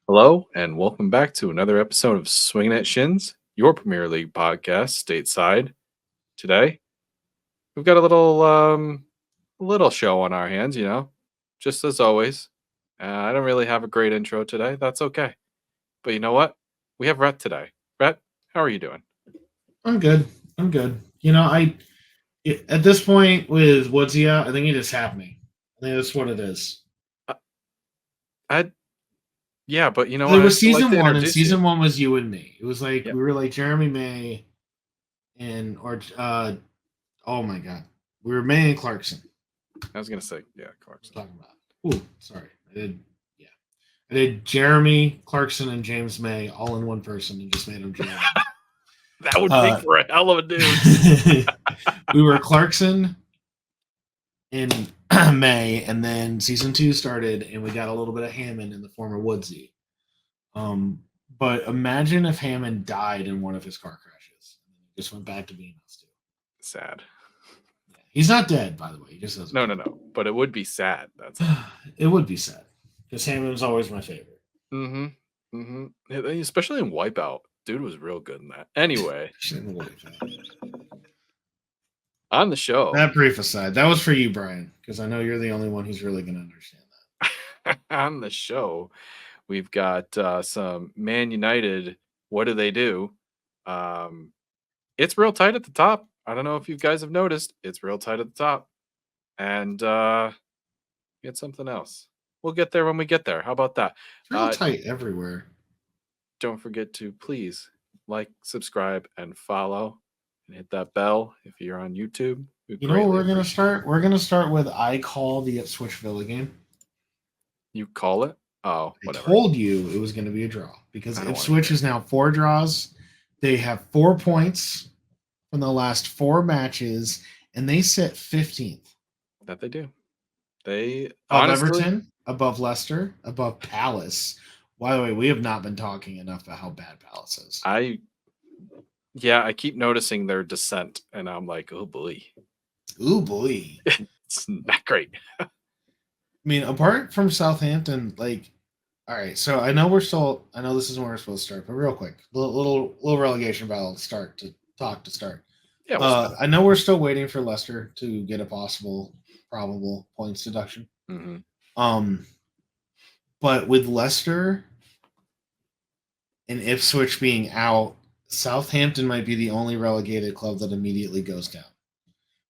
Hello, and welcome back to another episode of Swinging at Shins, your Premier League podcast stateside. Today, we've got a little show on our hands, just as always. I don't really have a great intro today. That's okay. But you know what? We have Rhett today. Rhett, how are you doing? I'm good. I'm good. At this point with Woodsy out, I think it is happening. I think that's what it is. Uh, I Yeah, but you know what? There I'd was still like season to one, and introduce you. season one was you and me. It was like Yep. we were like Jeremy May and oh my god, we were May and Clarkson. I was gonna say, yeah, Clarkson. Talking about. Oh, sorry, I did Jeremy Clarkson and James May all in one person and just made them Jeremy. That would make for a hell of a dude. We were Clarkson in May, and then season 2 started, and we got a little bit of Hammond in the form of Woodsy. But imagine if Hammond died in one of his car crashes, and he just went back to being us two. Sad. Yeah. He's not dead, by the way. He just doesn't. No. But it would be sad. That's it would be sad because Hammond's always my favorite. Especially in Wipeout, dude was real good in that. Anyway, on the show. That brief aside, that was for you, Brian, because I know you're the only one who's really going to understand that. On the show, we've got some Man United. What do they do? It's real tight at the top. I don't know if you guys have noticed. It's real tight at the top. And get something else. We'll get there when we get there. How about that? It's real tight everywhere. Don't forget to please like, subscribe, and follow. And hit that bell if you're on YouTube. You know what we're going to start? We're going to start with I call the Ipswich Villa game. You call it? Oh, whatever. I told you it was going to be a draw because Ipswich is now 4 draws. They have 4 points from the last 4 matches, and they sit 15th. That they do. They above Everton, above Leicester, above Palace. By the way, we have not been talking enough about how bad Palace is. I keep noticing their descent, and I'm like, oh boy. Oh boy. It's not great. I mean, apart from Southampton, all right, so I know this isn't where we're supposed to start, but real quick, little relegation battle to start. Yeah, I know we're still waiting for Leicester to get a probable points deduction. Mm-hmm. But with Leicester and Ipswich being out, Southampton might be the only relegated club that immediately goes down,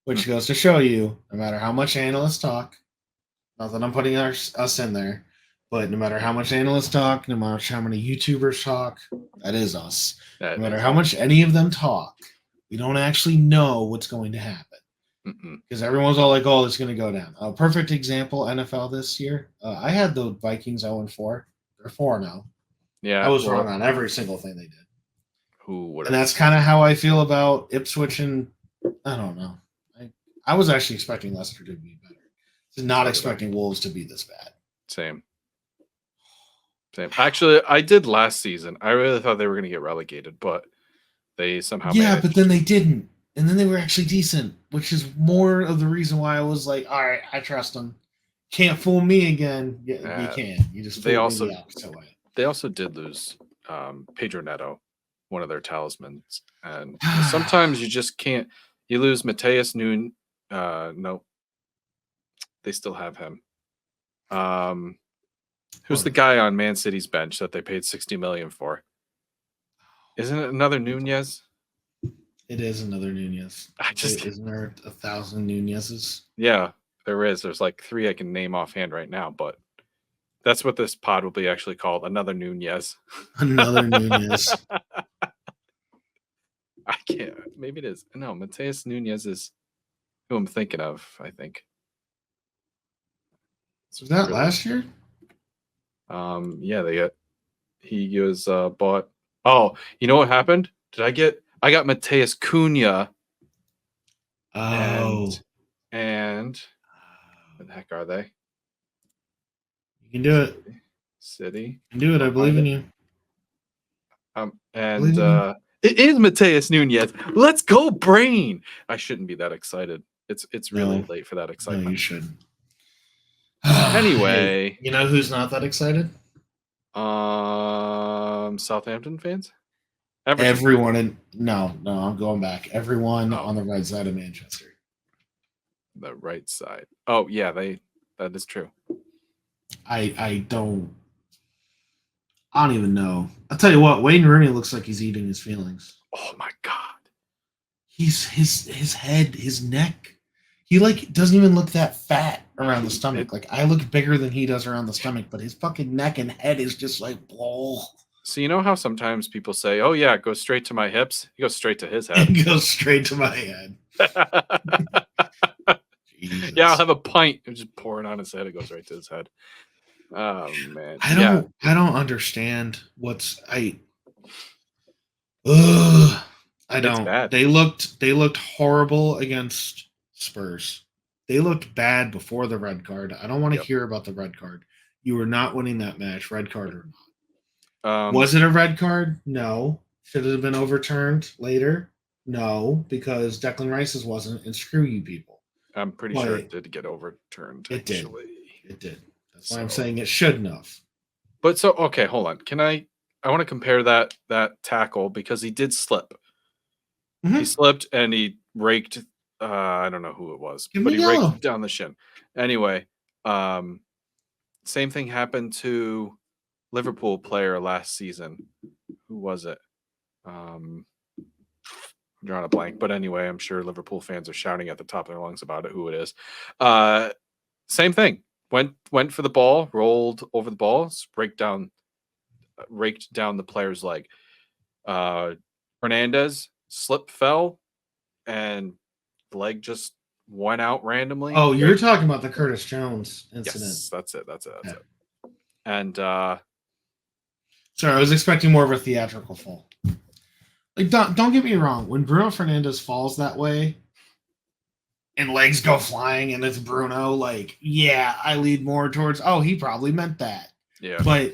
which goes to show you, no matter how much analysts talk, not that I'm putting us in there, but no matter how much analysts talk, no matter how many YouTubers talk, that is us. No matter how much any of them talk, we don't actually know what's going to happen. Because everyone's all like, oh, it's going to go down. A perfect example, NFL this year. I had the Vikings 0-4. They're 4 now. Yeah. I was wrong on every single thing they did. Who would? And that's kind of how I feel about Ipswich, and I don't know. I was actually expecting Leicester to be better. Not expecting Wolves to be this bad. Same. Actually, I did last season. I really thought they were going to get relegated, but they somehow managed. But then they didn't. And then they were actually decent, which is more of the reason why I was like, all right, I trust them. Can't fool me again. Yeah, you can. You just they also did lose Pedro Neto, one of their talismans, and sometimes you just can't. You lose Mateus Noon. No, they still have him. Who's the guy on Man City's bench that they paid $60 million for? Isn't it another Nunez? It is another Nunez. Isn't there 1,000 Nunezes? Yeah, there is. There's like 3 I can name offhand right now, but that's what this pod will be actually called. Another Nunez. Another Nunez. I can't. Maybe it is. No, Mateus Nunez is who I'm thinking of, I think. Was that last year? Yeah, he was bought. Oh, you know what happened? I got Mateus Cunha. Oh. And what the heck are they? You can do it. City. You can do it. I believe in you. It is Mateus Nunez. Let's go, Brain. I shouldn't be that excited. It's really late for that excitement. No, you shouldn't. Anyway, you know who's not that excited? Southampton fans? Everton. Everyone no, I'm going back. Everyone Oh. on the right side of Manchester. The right side. Oh yeah, that is true. I don't even know. I'll tell you what, Wayne Rooney looks like he's eating his feelings. Oh my god. He's his head, his neck. He like doesn't even look that fat around the stomach. Like I look bigger than he does around the stomach, but his fucking neck and head is just like whoa. So you know how sometimes people say, "Oh yeah, it goes straight to my hips." He goes straight to his It head. goes straight to my head. Jesus. Yeah, I'll have a pint. I'm just pouring on his head. It goes right to his head. Oh man. I don't understand what's I It's don't. bad. They looked horrible against Spurs. They looked bad before the red card. I don't want to hear about the red card. You were not winning that match, red card or not. Was it a red card? No. Should it have been overturned later? No, because Declan Rice's wasn't, and screw you people. I'm pretty sure it did get overturned. It actually. did. It did. That's why I'm saying it shouldn't have. But so okay, hold on. Can I want to compare that tackle because he did slip. He slipped and he raked. I don't know who it was, but he raked down the shin. Anyway, same thing happened to Liverpool player last season. Who was it? I'm drawing a blank, but anyway, I'm sure Liverpool fans are shouting at the top of their lungs about it. Who it is? Same thing. Went for the ball, rolled over the ball, raked down the player's leg. Fernandez fell, and the leg just went out randomly. Oh, you're talking about the Curtis Jones incident. Yes, that's it. That's it. And sorry, I was expecting more of a theatrical fall. Like, don't get me wrong. When Bruno Fernandez falls that way, and legs go flying, and it's Bruno, like, yeah, I lead more towards. Oh, he probably meant that. Yeah. But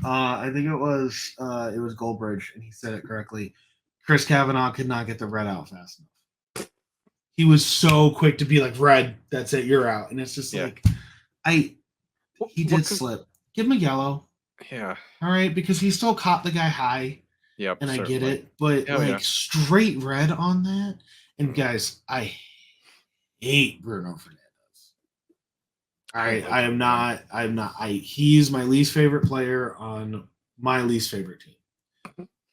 I think it was Goldbridge, and he said it correctly. Chris Kavanaugh could not get the red out fast enough. He was so quick to be like, red, that's it, you're out. And it's just like, he did slip. Give him a yellow. Yeah. All right, because he still caught the guy high. Yep. And I get it. But straight red on that. And guys, I hate Bruno Fernandez. All right, he's my least favorite player on my least favorite team.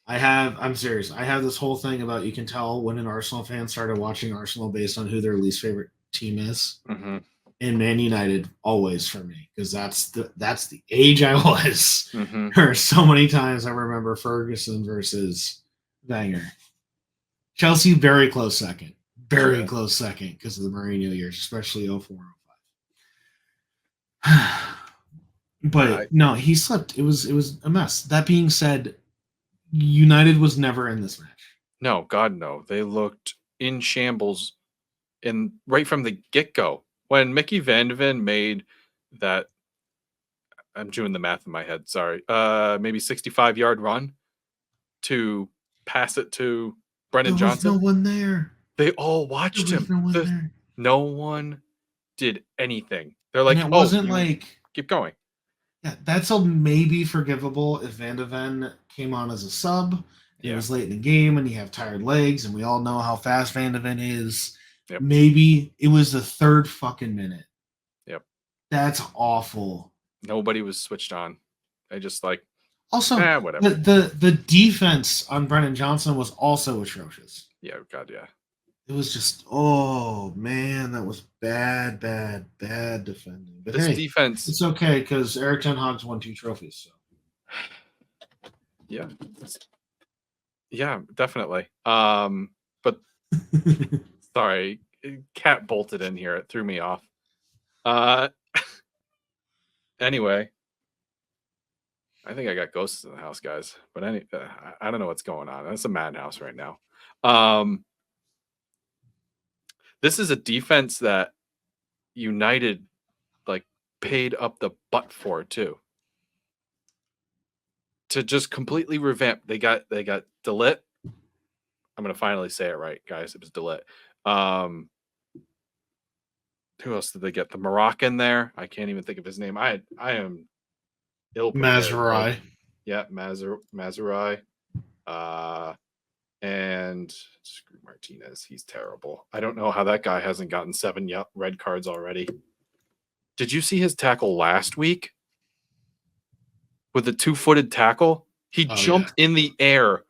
I'm serious. I have this whole thing about you can tell when an Arsenal fan started watching Arsenal based on who their least favorite team is. Mm-hmm. And Man United always for me, because that's the age I was. Mm-hmm. There are so many times I remember Ferguson versus Wenger. Chelsea, very close second. Very close second because of the Mourinho years, especially 04-05. But no, he slipped. It was a mess. That being said, United was never in this match. No, God, no. They looked in shambles right from the get-go. When Mickey Van de Ven made that, I'm doing the math in my head, sorry, maybe 65-yard run to pass it to Brennan Johnson. There was no one there. They all watched him. No one did anything. They're like, and it wasn't keep going. Yeah, that's maybe forgivable if Van de Ven came on as a sub. And it was late in the game and you have tired legs, and we all know how fast Van de Ven is. Yep. Maybe it was the third fucking minute. Yep. That's awful. Nobody was switched on. They just also whatever. The defense on Brennan Johnson was also atrocious. Yeah, God, yeah. It was just, oh man, that was bad defending. But this defense, it's okay because Eric Ten Hag's won 2 trophies. So yeah, definitely. But sorry, cat bolted in here. It threw me off. Anyway, I think I got ghosts in the house, guys. But I don't know what's going on. It's a madhouse right now. This is a defense that United paid up the butt for too. To just completely revamp. They got Delit. I'm gonna finally say it right, guys. It was Delit. Who else did they get? The Moroccan there. I can't even think of his name. I am ill prepared. Mazraoui. Yeah, Mazurai. And screw Martinez. He's terrible. I don't know how that guy hasn't gotten 7 red cards already. Did you see his tackle last week? With the 2-footed tackle? He jumped in the air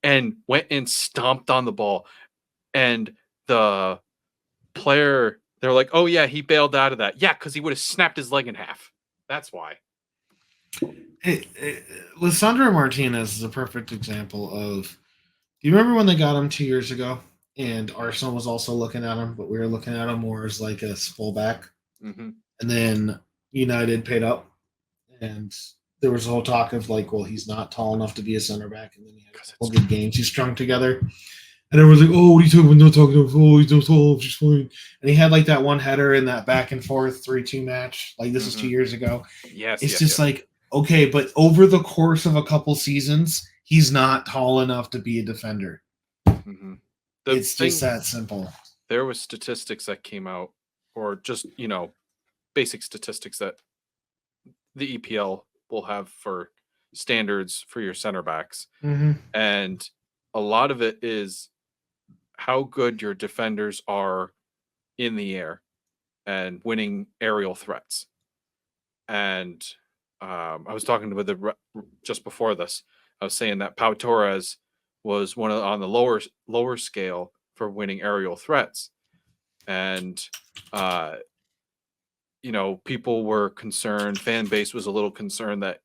and went and stomped on the ball. And the player, they're like, oh, yeah, he bailed out of that. Yeah, because he would have snapped his leg in half. That's why. Lisandro Martinez is a perfect example of. Do you remember when they got him 2 years ago? And Arsenal was also looking at him, but we were looking at him more as like a fullback. Mm-hmm. And then United paid up, and there was a whole talk of like, well, he's not tall enough to be a center back. And then he had a couple good games he strung together. And everyone's like, oh, what are you talking about? No talking about, oh, he's no tall, he's fine. And he had like that one header in that back and forth 3-2 match. Like this is 2 years ago. Yes. It's just like, okay, but over the course of a couple seasons, he's not tall enough to be a defender. Mm-hmm. It's just that simple. There was statistics that came out, or just, basic statistics that the EPL will have for standards for your center backs. Mm-hmm. And a lot of it is how good your defenders are in the air and winning aerial threats. And I was talking to just before this. I was saying that Pau Torres was one on the lower scale for winning aerial threats, and people were concerned. Fan base was a little concerned that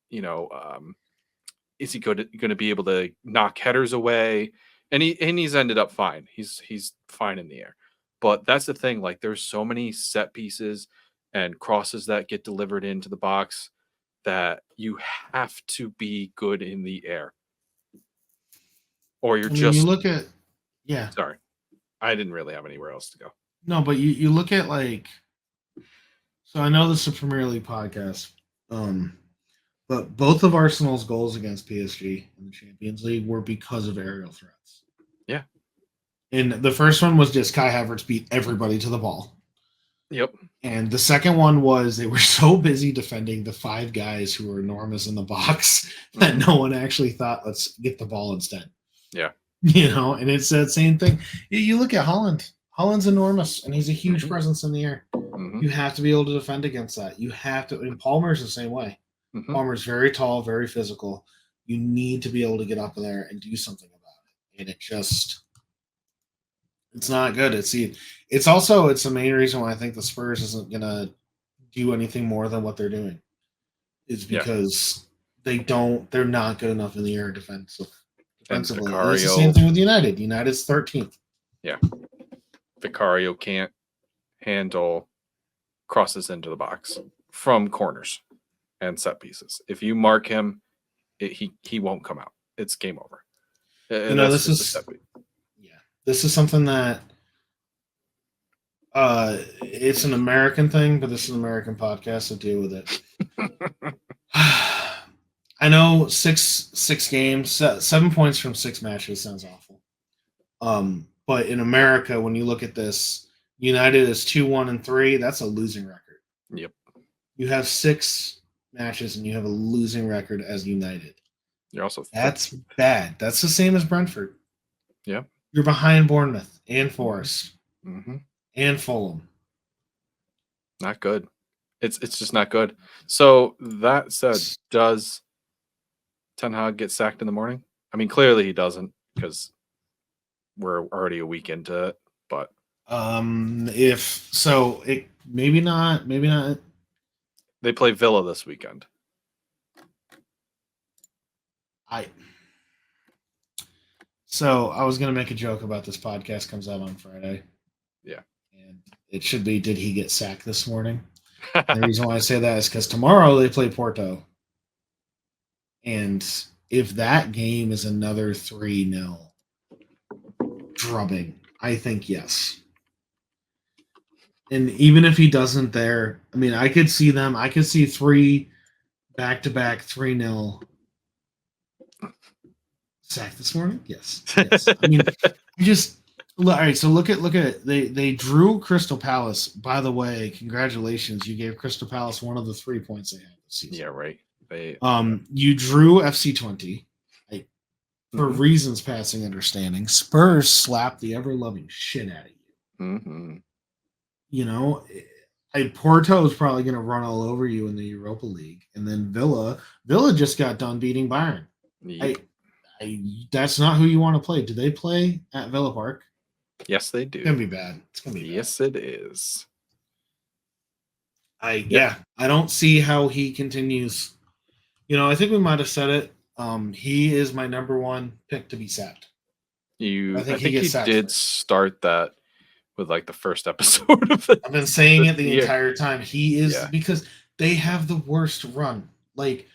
is he going to be able to knock headers away? And he's ended up fine. He's fine in the air. But that's the thing. Like, there's so many set pieces and crosses that get delivered into the box that you have to be good in the air, or you look at, yeah. Sorry, I didn't really have anywhere else to go. No, but you look at like. So I know this is a Premier League podcast, but both of Arsenal's goals against PSG in the Champions League were because of aerial threats. Yeah. And the first one was just Kai Havertz beat everybody to the ball. Yep. And the second one was they were so busy defending the 5 guys who were enormous in the box that no one actually thought, let's get the ball instead. Yeah. And it's that same thing. You look at Haaland. Haaland's enormous, and he's a huge presence in the air. Mm-hmm. You have to be able to defend against that. You have to. And Palmer's the same way. Mm-hmm. Palmer's very tall, very physical. You need to be able to get up there and do something about it. And it's not good. It's the main reason why I think the Spurs isn't gonna do anything more than what they're doing. Is because they're not good enough in the air defensively. It's the same thing with United. United's 13th. Yeah. Vicario can't handle crosses into the box from corners and set pieces. If you mark him, he won't come out. It's game over. And this is something that it's an American thing, but this is an American podcast, so deal with it. I know 6 games, 7 points from 6 matches sounds awful. But in America, when you look at this, United is 2-1-3. That's a losing record. Yep. You have 6 matches and you have a losing record as United. That's bad. That's the same as Brentford. Yeah. You're behind Bournemouth and Forest and Fulham. Not good. It's just not good. So that said, does Ten Hag get sacked in the morning? I mean, clearly he doesn't, because we're already a week into it. But if so, it maybe not. They play Villa this weekend. So I was gonna make a joke about this podcast comes out on Friday. Yeah. And it should be, did he get sacked this morning? The reason why I say that is because tomorrow they play Porto. And if that game is another 3-0 drubbing, I think yes. And even if he doesn't there, I mean, I could see 3 back-to-back 3-0 sack this morning. Yes. I mean, all right. So look at it. They drew Crystal Palace. By the way, congratulations! You gave Crystal Palace one of the 3 points they had this season. Yeah, right. They You drew FC20. For Mhm. reasons passing understanding, Spurs slapped the ever loving shit out of you. Mhm. You know, Porto is probably going to run all over you in the Europa League, and then Villa just got done beating Bayern. Yep. That's not who you want to play. Do they play at Villa Park? Yes, they It's gonna do. be bad. It's gonna be bad. Yes, it is. Yep. I don't see how he continues. I think we might have said it. He is my number one pick to be sacked. I I think he think gets you sacked did first. start that with like the first episode of the I've been saying it the year. entire time. He is Yeah. because they have the worst run. Like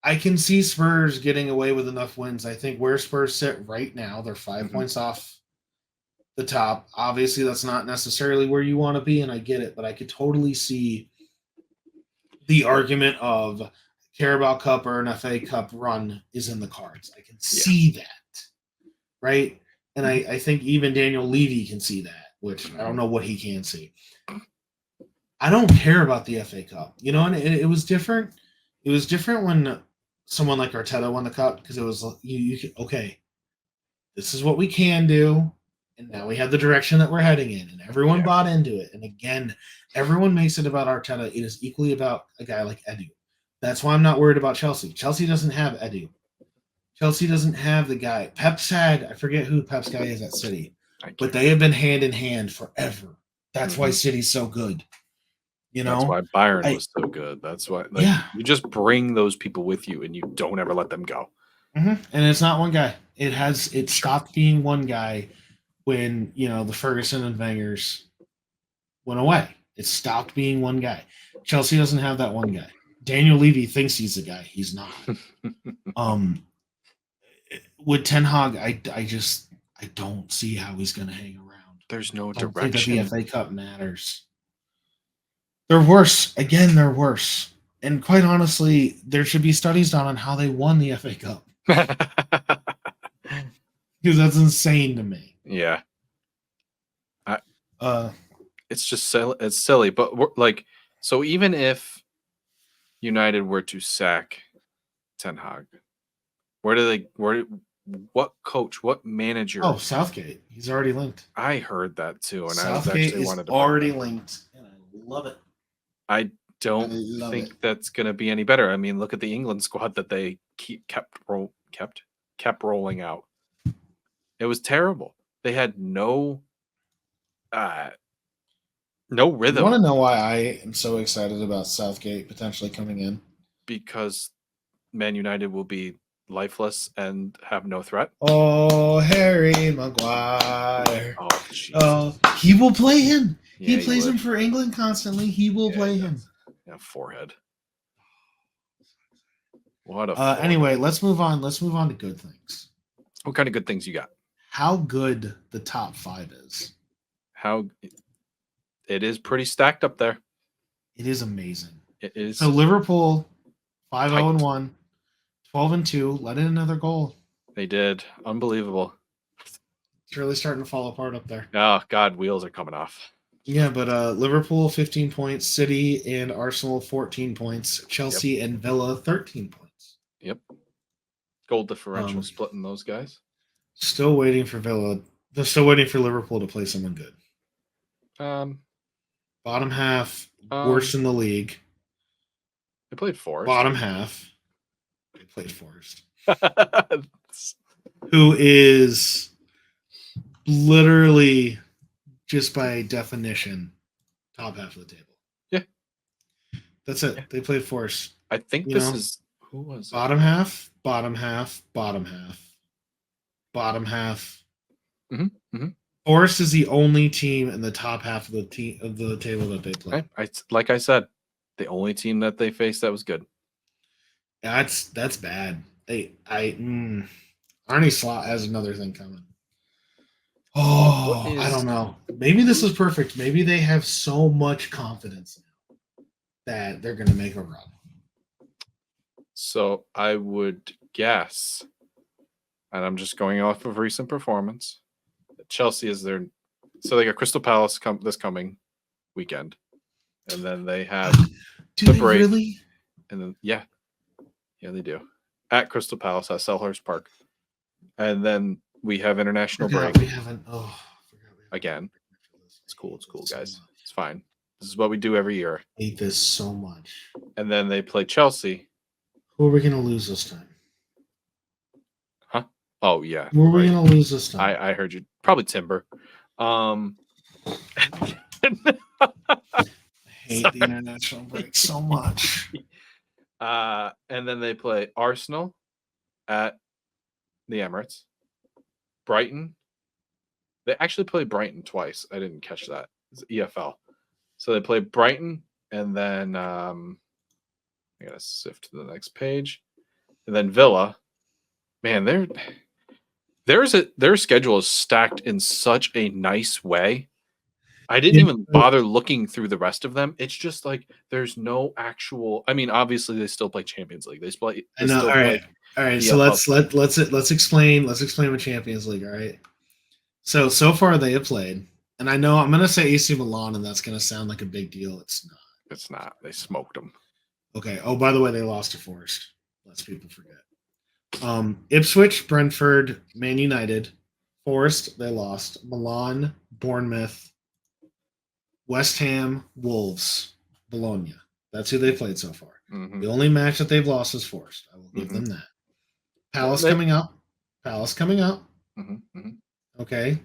I can see Spurs getting away with enough wins. I think where Spurs sit right now, they're 5 Mhm. points off the top. Obviously, that's not necessarily where you want to be, and I get it, but I could totally see the argument of Carabao Cup or an FA Cup run is in the cards. I can Yeah. see that, right? And Mhm. I think even Daniel Levy can see that, which I don't Mhm. know what he can see. I don't care about the FA Cup, and it was different. It was different when someone like Arteta won the cup because it was okay. This is what we can do, and now we have the direction that we're heading in, and everyone Yeah. bought into it. And again, everyone makes it about Arteta. It is equally about a guy like Edu. That's why I'm not worried about Chelsea. Chelsea doesn't have Edu. Chelsea doesn't have the guy. Pep's had, I forget who Pep's guy is at City, I but can't. they have been hand in hand forever. That's why Mhm. City's so good. That's why Byron I was so good. That's why, like, yeah. you just bring those people with you, and you don't ever let them go. And it's not one guy. It stopped being one guy when the Ferguson and Wengers went away. It stopped being one guy. Chelsea doesn't have that one guy. Daniel Levy thinks he's the guy. He's not. Um, with Ten Hag, I don't see how he's going to hang around. There's no I don't think that the direction. FA Cup matters. They're worse. Again, they're worse. And quite honestly, there should be studies done on how they won the FA Cup because that's insane to me. Yeah. Uh, It's just it's silly, but like, so even if United were to sack Ten Hag, what coach, what manager? Southgate. He's already linked. I heard that too, and I was Southgate actually is wanted to bring already that up. linked, and I love it. I I don't love it. think that's going to be any better. I mean, look at the England squad that they kept rolling out. It was terrible. They had uh no You want rhythm to know why I am so excited about Southgate potentially coming in? because Man United will be lifeless and have no threat. Oh, Harry Maguire. Oh, Jesus. Oh, he will play him. Yeah, He he plays would. him for England constantly. He will Yeah, he play him. does. Yeah, forehead. What a forehead. Anyway, let's move on. Let's move on to good things. What kind of good things you got? How good the top 5 is. How it is pretty stacked up there. It is amazing. It is. So Liverpool 5-0 tight. and 1, 12 and 2, let in another goal. They did. Unbelievable. It's really starting to fall apart up there. Oh, God, wheels are coming off. Yeah, but Liverpool 15 points, City and Arsenal 14 points, Chelsea and Villa 13 points. Yep. Goal differential splitting those guys. Still waiting for Villa. They're still waiting for Liverpool to play someone good. Bottom half, worst in the league. They played Forest. Bottom half, they played Forest. Who is literally, just by definition, top half of the table. Yeah. That's it. Yeah. They played Forest. I think this is who was bottom half, bottom half, bottom half, bottom half. Forest is the only team in the top half of the table that they play. Like I said, the only team that they faced that was good. That's bad. Arnie Slot has another thing coming. Oh, I don't know. Maybe this is perfect. Maybe they have so much confidence now that they're going to make a run. So I would guess, and I'm just going off of recent performance, that Chelsea is their. So they got Crystal Palace this coming weekend, and then they have Do they break. really? And then yeah, they do. At Crystal Palace at Selhurst Park. And then we have international break. We haven't. Again. It's cool, guys. It's fine. This is what we do every year. I hate this so much. And then they play Chelsea. Who are we going to lose this time? Huh? Oh yeah. Who are we going to lose this time? I heard you. Probably Timber. I hate the international break so much. And then they play Arsenal at the Emirates. Brighton. They actually play Brighton twice. I didn't catch that. It's EFL. So they play Brighton, and then I gotta sift to the next page. And then Villa. Man, their schedule is stacked in such a nice way. I didn't even bother looking through the rest of them. It's just like there's no actual. I mean, obviously they still play Champions League. They play. I know. All right. So let's explain what Champions League. All right. So far they have played, and I know I'm going to say AC Milan, and that's going to sound like a big deal. It's not. It's not. They smoked them. Okay. Oh, by the way, they lost to Forest. Lest people forget. Ipswich, Brentford, Man United, Forest. They lost. Milan, Bournemouth, West Ham, Wolves, Bologna. That's who they played so far. Mm-hmm. The only match that they've lost is Forest. I will give them that. Palace coming up. Mm-hmm. Okay.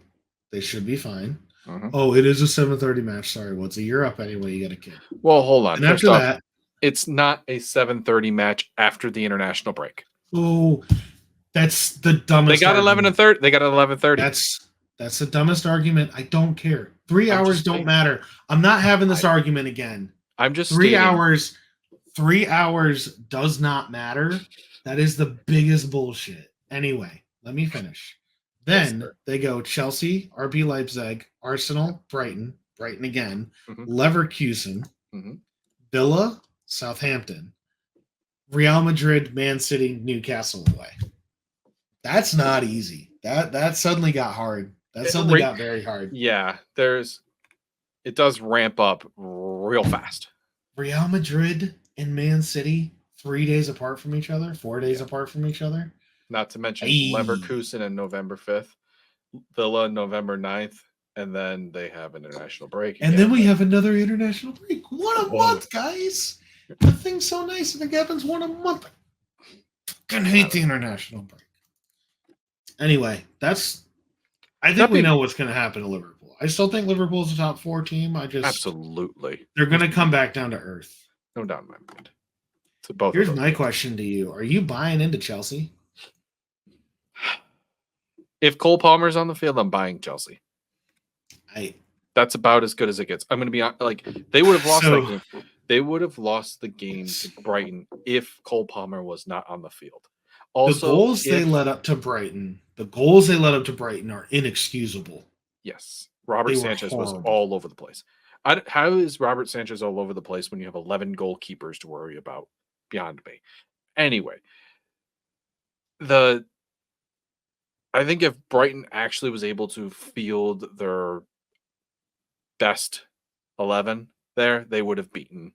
They should be fine. Mm-hmm. Oh, it is a 7:30 match. Sorry. What's a year up anyway? You got a kid. Well, hold on. And after that, it's not a 7:30 match after the international break. Oh, that's the dumbest. They got 11:30. They got 11:30. That's the dumbest argument. I don't care. 3 hours don't matter. I'm not having this argument again. I'm just 3 hours. 3 hours does not matter. That is the biggest bullshit. Anyway, let me finish. Then they go Chelsea, RB Leipzig, Arsenal, Brighton again, Leverkusen, Villa, Southampton, Real Madrid, Man City, Newcastle away. That's not easy. That suddenly got hard. That suddenly got very hard. Yeah, it does ramp up real fast. Real Madrid and Man City 3 days apart from each other, 4 days apart from each other. Not to mention Leverkusen on November 5th, Villa November 9th, and then they have an international break. And then we have another international break. What a month, guys. The thing's so nice and it happens one a month. I fucking hate the international break. Anyway, I think we know what's going to happen to Liverpool. I still think Liverpool's a top 4 team. Absolutely. They're going to come back down to earth. No doubt in my mind. So both. Here's my question to you. Are you buying into Chelsea? If Cole Palmer's on the field, I'm buying Chelsea. That's about as good as it gets. I'm going to be like they would have lost that game. They would have lost the game to Brighton if Cole Palmer was not on the field. Also, the goals they led up to Brighton are inexcusable. Yes. Robert Sanchez was all over the place. How is Robert Sanchez all over the place when you have 11 goalkeepers to worry about? Beyond me. Anyway, I think if Brighton actually was able to field their best 11 there, they would have beaten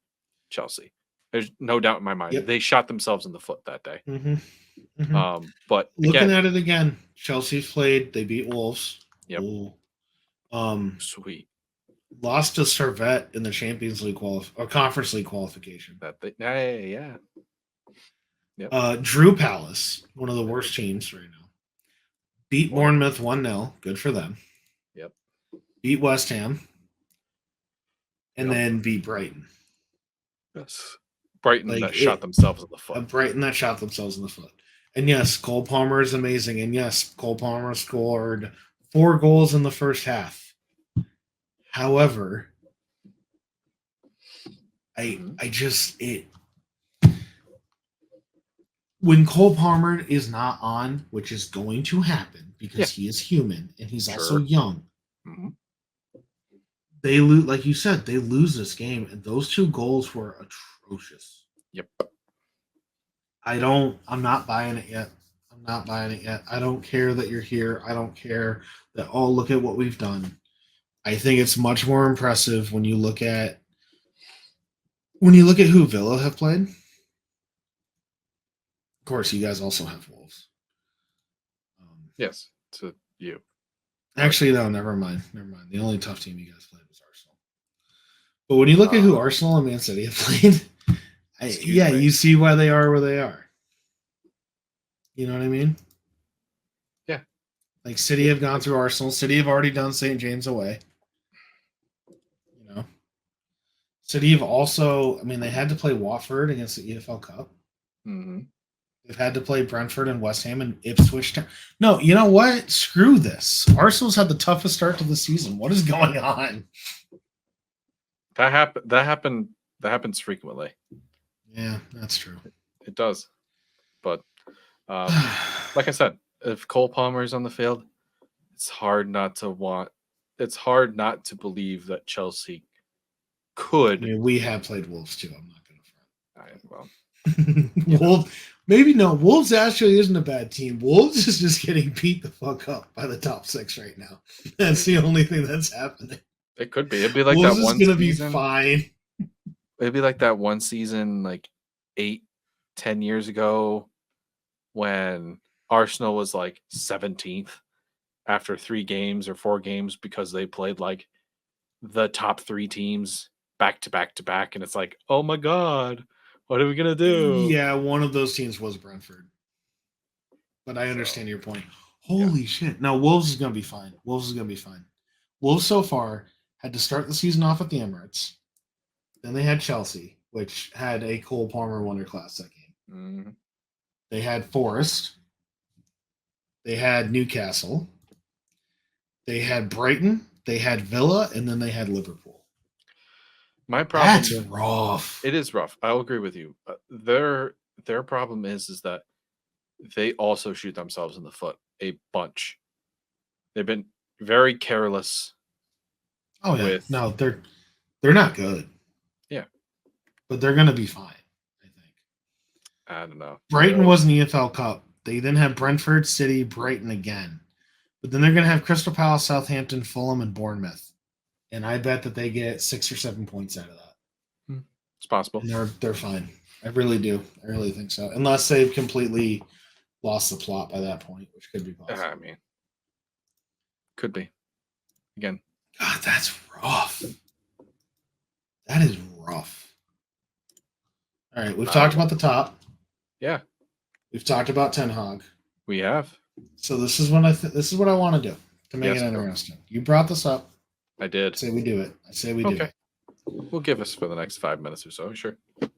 Chelsea. There's no doubt in my mind. Yep. They shot themselves in the foot that day. But looking at it again, Chelsea's played. They beat Wolves. Yep. Sweet. Lost to Servette in the Champions League Conference League qualification. Yeah. Yep. Drew Palace, one of the worst teams right now. Beat Bournemouth 1-0. Good for them. Yep. Beat West Ham. And then beat Brighton. Yes. Brighton that shot themselves in the foot. Brighton that shot themselves in the foot. And yes, Cole Palmer is amazing. And yes, Cole Palmer scored 4 goals in the first half. However, when Cole Palmer is not on, which is going to happen because he is human and he's also young, they lose. Like you said, they lose this game, and those 2 goals were atrocious. Yep. I'm not buying it yet. I don't care that you're here. I don't care that, look at what we've done. I think it's much more impressive when you look at who Villa have played. course, you guys also have Wolves. Yes, to you. Actually, no, never mind. Never mind. The only tough team you guys played was Arsenal. But when you look at who Arsenal and Man City have played, Excuse me. you see why they are where they are. You know what I mean? Yeah. Like City have gone through Arsenal. City have already done St. James away. You know, City have also. I mean, they had to play Watford against the EFL Cup. Mm-hmm. They've had to play Brentford and West Ham and Ipswich Town. No, you know what? Screw this. Arsenal's had the toughest start to the season. What is going on? That happens frequently. Yeah, that's true. It does. But like I said, if Cole Palmer is on the field, it's hard not to believe that Chelsea could. I mean, we have played Wolves too. I'm not going to front. Well, Wolves, maybe no. Wolves actually isn't a bad team. Wolves is just getting beat the fuck up by the top 6 right now. That's the only thing that's happening. it could be. It'd be like Wolves that is one going to be season. fine. It'd be like that one season, like 8-10 years ago, when Arsenal was like 17th after 3 games or 4 games because they played like the top 3 teams back to back to back, and it's like, oh my god, what are we gonna do? Yeah, one of those teams was Brentford. But I understand your point. Holy shit. No, Wolves is going to be fine. Wolves is going to be fine. Wolves so far had to start the season off at the Emirates. Then they had Chelsea, which had a Cole Palmer Wonder Class that game. Mm-hmm. They had Forest. They had Newcastle. They had Brighton. They had Villa, and then they had Liverpool. My problem. That's rough. It is rough. I'll agree with you. Their problem is that they also shoot themselves in the foot a bunch. They've been very careless. Oh yeah, no, they're not good. Yeah, but they're going to be fine. I think. I don't know. Brighton was in the EFL Cup. They then have Brentford, City, Brighton again, but then they're going to have Crystal Palace, Southampton, Fulham, and Bournemouth, and I bet that they get 6 or 7 points out of that. It's possible. And they're fine. I really do. I really think so. Unless they've completely lost the plot by that point, which could be possible. I mean, could be. Again. God, that's rough. That is rough. All right, we've talked about the top. Yeah. We've talked about Ten Hag. We have. So this is what I want to do to make it interesting. You brought this up. I did. I say we do it. I say we do it. We'll give us for the next 5 minutes or so. Sure. I'm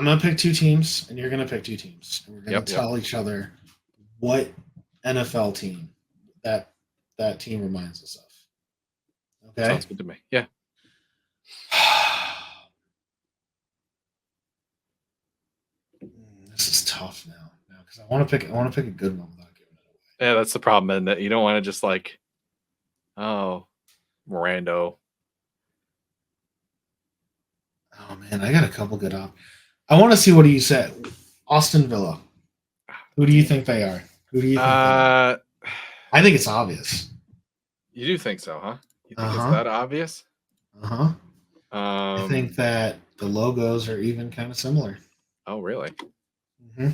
gonna pick 2 teams, and you're gonna pick 2 teams, and we're gonna tell each other what NFL team that team reminds us of. Okay. Sounds good to me. Yeah. This is tough now because I want to pick a good one without giving it away. Yeah, that's the problem, and that you don't want to just like, oh, Mirando. Oh man, I got a couple good options. I want to see what you said. Austin Villa. Who do you think they are? Who do you think they are? I think it's obvious. You do think so, huh? You think it's that obvious? Uh-huh. I think that the logos are even kind of similar. Oh, really? Mm-hmm.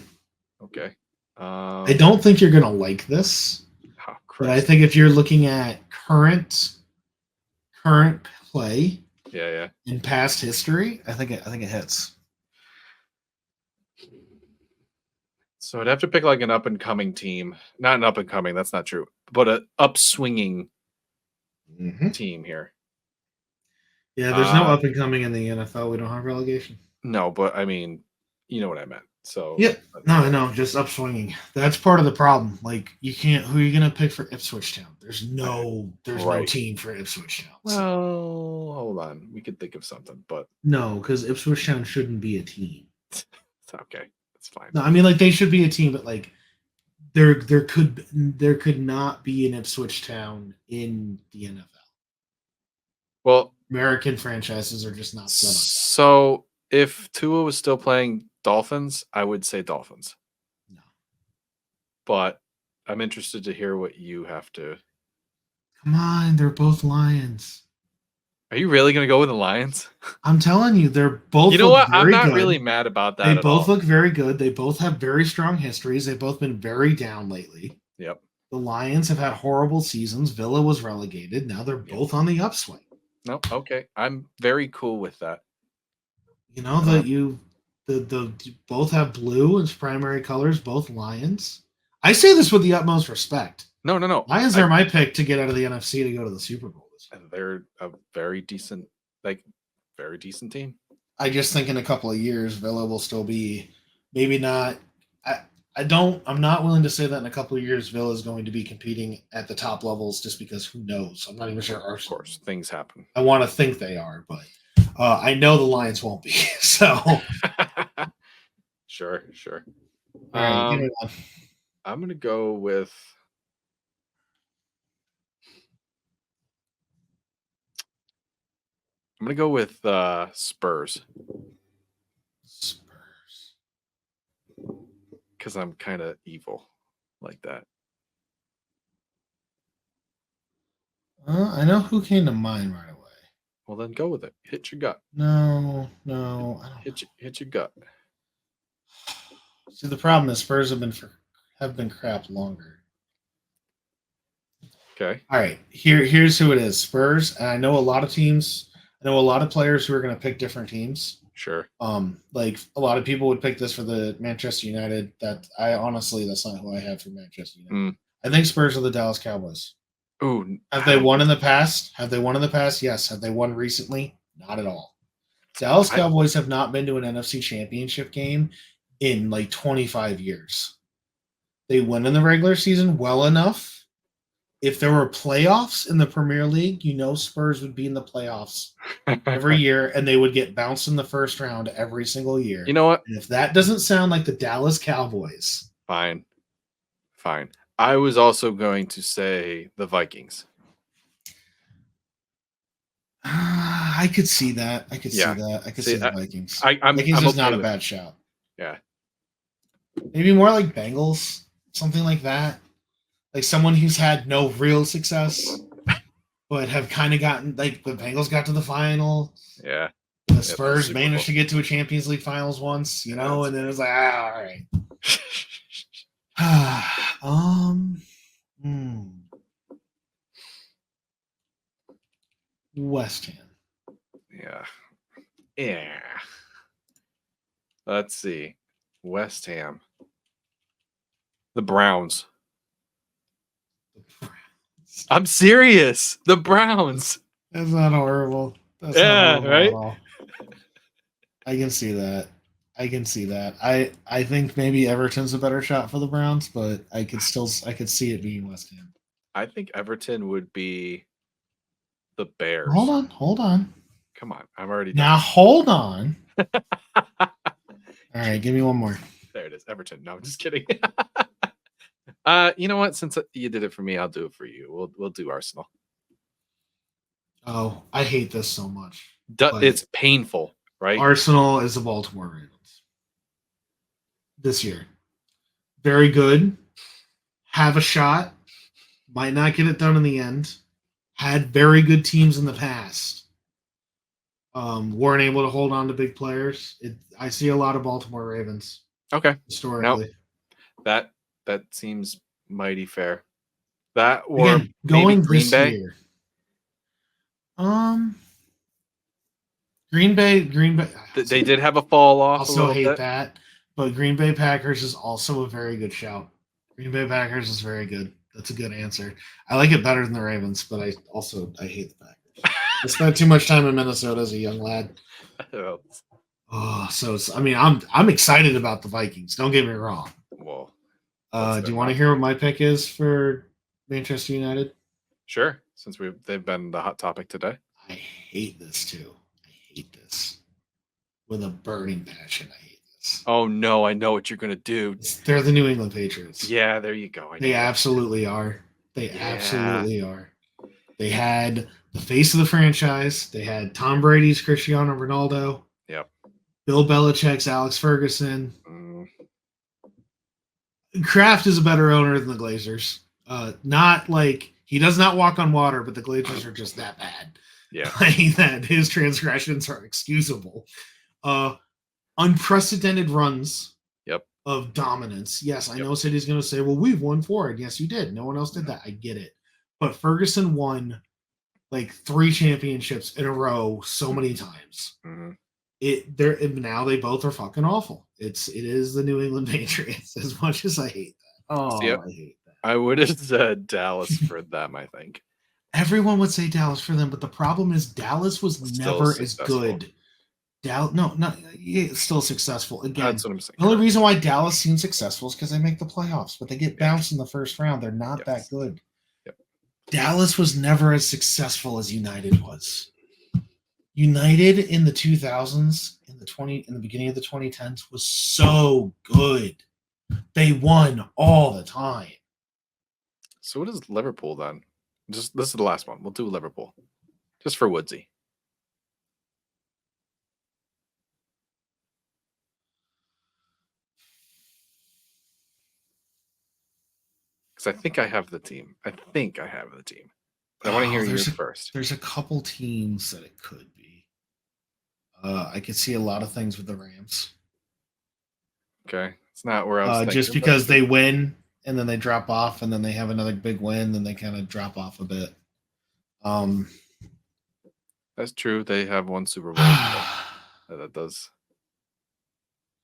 Okay. I don't think you're going to like this, but I think if you're looking at current play, in past history, I think it hits. So I'd have to pick like an up and coming team. Not an up and coming, that's not true, but an upswinging team here. Yeah, there's no up and coming in the NFL. We don't have relegation. No, but I mean, you know what I meant. So yeah, no, just upswinging. That's part of the problem. Like you can't. Who are you gonna pick for Ipswich Town? There's no team for Ipswich Town. Well, hold on, we could think of something, but no, because Ipswich Town shouldn't be a team. It's okay, it's fine. No, I mean like they should be a team, but like there could not be an Ipswich Town in the NFL. Well, American franchises are just not set up. So if Tua was still playing Dolphins, I would say Dolphins. No. But I'm interested to hear what you have to. Come on, they're both Lions. Are you really going to go with the Lions? I'm telling you, they're both You know look what? I'm very not good. really mad about They that at both all. look very good. They both have very strong histories. They've both been very down lately. Yep. The Lions have had horrible seasons. Villa was relegated. Now they're both on the upswing. No, okay. I'm very cool with that. You know that the both have blue as primary colors, both Lions. I say this with the utmost respect. No. Lions are my pick to get out of the NFC to go to the Super Bowl this year. They're a very decent team. I just think in a couple of years, Villa will still be maybe not. I'm not willing to say that in a couple of years, Villa is going to be competing at the top levels just because who knows? I'm not even sure. Of course, things happen. I want to think they are, but I know the Lions won't be. So, sure. All right, give me one. I'm gonna go with. I'm gonna go with Spurs. Spurs. Because I'm kind of evil like that. I know who came to mind right away. Well, then go with it. Hit your gut. No, I don't. Hit your gut. See, the problem is Spurs have been crap longer. Okay. All right, here's who it is. Spurs, and I know a lot of teams. I know a lot of players who are going to pick different teams. Sure. Like a lot of people would pick this for the Manchester United. That's not who I have for Manchester United. I think Spurs are the Dallas Cowboys. Ooh, have they won in the past? Yes. Have they won recently? Not at all. Dallas Cowboys have not been to an NFC Championship game in like 25 years. They win in the regular season well enough. If there were playoffs in the Premier League, Spurs would be in the playoffs every year, and they would get bounced in the first round every single year. You know what? And if that doesn't sound like the Dallas Cowboys. Fine. I was also going to say the Vikings. I could see that. I could see the Vikings. Vikings is not a bad shout. Yeah. Maybe more like Bengals, something like that. Like someone who's had no real success, but have kind of gotten, like the Bengals got to the final. Yeah. The Spurs managed to get to a Champions League finals once, and then it was like, all right. West Ham. Yeah. Let's see. West Ham. The Browns. I'm serious. The Browns. That's not horrible. That's not horrible right? At all. I can see that. I think maybe Everton's a better shot for the Browns, but I could see it being West Ham. I think Everton would be the Bears. Hold on. Come on. I'm already done. Now hold on. All right, give me one more. There it is. Everton. No, I'm just kidding. You know what? Since you did it for me, I'll do it for you. We'll do Arsenal. Oh, I hate this so much. It's painful, right? Arsenal is the Baltimore Ravens this year. Very good. Have a shot. Might not get it done in the end. Had very good teams in the past. Weren't able to hold on to big players. I see a lot of Baltimore Ravens. Okay. Historically. That seems mighty fair. That or again, going maybe Green Bay. Year. Green Bay. They did have a fall off. Also hate that, but Green Bay Packers is also a very good shout. Green Bay Packers is very good. That's a good answer. I like it better than the Ravens, but I hate the Packers. I spent too much time in Minnesota as a young lad. I'm excited about the Vikings. Don't get me wrong. Well, do you want to hear what my pick is for Manchester United? Sure, since they've been the hot topic today. I hate this too. I hate this with a burning passion. I hate this. Oh no, I know what you're gonna do. They're the New England Patriots. Yeah, there you go. They absolutely are. Absolutely are. They had the face of the franchise. They had Tom Brady's Cristiano Ronaldo. Yep. Bill Belichick's Alex Ferguson. Kraft is a better owner than the Glazers. Not like he does not walk on water, but the Glazers are just that bad. Yeah. That his transgressions are excusable. Unprecedented runs Yep. of dominance. Yes, I Yep. know City's going to say, well, we've won 4. And yes, you did. No one else did that. I get it. But Ferguson won like 3 championships in a row so many times. Mm-hmm. Now they both are fucking awful. It is the New England Patriots, as much as I hate that. Oh, See, I hate that. I would have said Dallas for them, I think. Everyone would say Dallas for them, but the problem is Dallas was Still never successful. as good. It's still successful. Again, That's what I'm saying. the only reason why Dallas seems successful is because they make the playoffs, but they get bounced in the first round. They're not that good. Yep. Dallas was never as successful as United was. United in the 2000s, in the beginning of the 2010s, was so good. They won all the time. So what is Liverpool then? This is the last one. We'll do Liverpool, just for Woodsy. Because I think I have the team. But I want to hear yours first. There's a couple teams that it could be. I could see a lot of things with the Rams. Okay, it's not where I was thinking. Just because they win and then they drop off, and then they have another big win, then they kind of drop off a bit. That's true. They have one Super Bowl. That does.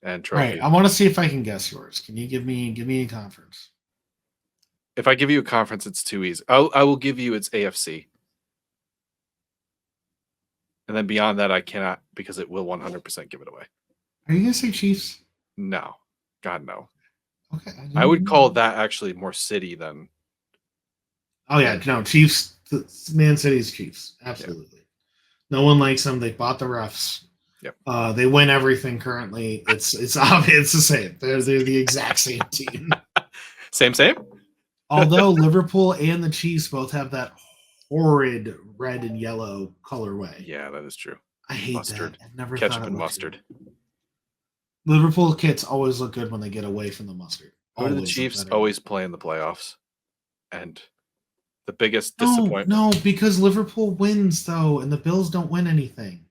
And trophy. Right. I want to see if I can guess yours. Can you give me a conference? If I give you a conference, it's too easy. I will give you its AFC. And then beyond that, I cannot, because it will 100% give it away. Are you going to say Chiefs? No. God, no. Okay. I would call that actually more City than... Oh, yeah. No, Chiefs. Man City's Chiefs. Absolutely. Yeah. No one likes them. They bought the refs. Yep. They win everything currently. It's obvious. It's the same. They're the exact same team. Same? Although Liverpool and the Chiefs both have that horrid red and yellow colorway. Yeah, that is true. I hate mustard. That. I've never ketchup and mustard. Good. Liverpool kits always look good when they get away from the mustard. Who do the Chiefs always play in the playoffs? And the biggest disappointment. No, because Liverpool wins though, and the Bills don't win anything.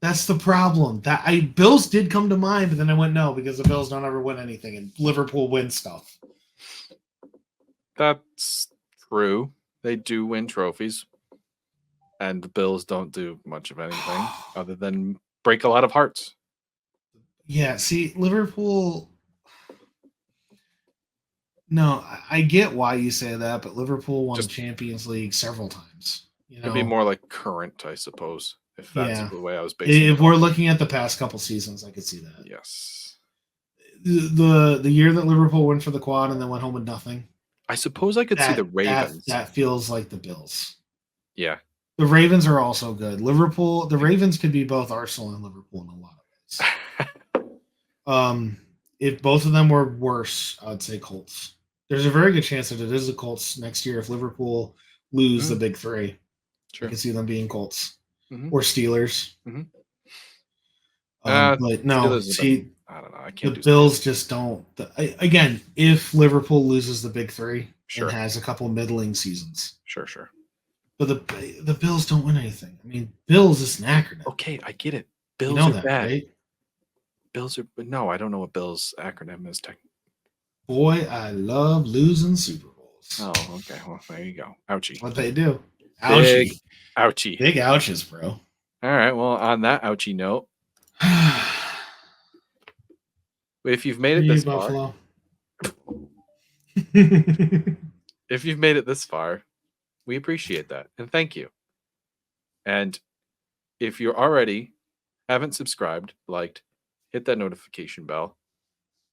That's the problem. Bills did come to mind, but then I went no, because the Bills don't ever win anything, and Liverpool wins stuff. That's true. They do win trophies, and the Bills don't do much of anything other than break a lot of hearts. Yeah, see, Liverpool... No, I get why you say that, but Liverpool won the Champions League several times. It'd be more like current, I suppose, if that's the way I was basing it. If we're looking at the past couple seasons, I could see that. Yes. The year that Liverpool went for the quad and then went home with nothing. I suppose I could see the Ravens. That feels like the Bills. Yeah. The Ravens are also good. The Ravens could be both Arsenal and Liverpool in a lot of ways. If both of them were worse, I would say Colts. There's a very good chance that it is the Colts next year if Liverpool lose the big three. Sure. I can see them being Colts or Steelers. But no, see, I don't know. I can't. The Bills just don't. Again, if Liverpool loses the big three and has a couple middling seasons, sure. But the Bills don't win anything. I mean, Bills is an acronym. Okay, I get it. Bills are bad. Right? Bills are no. I don't know what Bills acronym is. Boy, I love losing Super Bowls. Oh, okay. Well, there you go. Ouchie. What they do? Ouchie. Big ouchie. Big ouches, bro. All right. Well, on that ouchie note. If you've made it this far, if you've made it this far, we appreciate that and thank you. And if you already haven't subscribed, liked, hit that notification bell,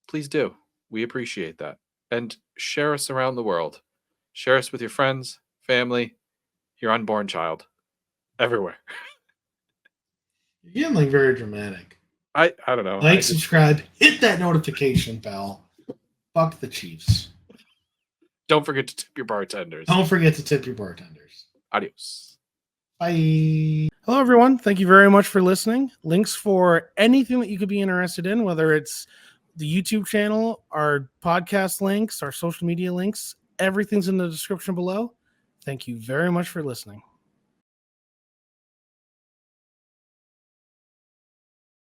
please do. We appreciate that. And share us around the world. Share us with your friends, family, your unborn child, everywhere. You're getting very dramatic. I don't know. Subscribe, hit that notification bell. Fuck the Chiefs. Don't forget to tip your bartenders. Adios. Bye. Hello, everyone. Thank you very much for listening. Links for anything that you could be interested in, whether it's the YouTube channel, our podcast links, our social media links, everything's in the description below. Thank you very much for listening.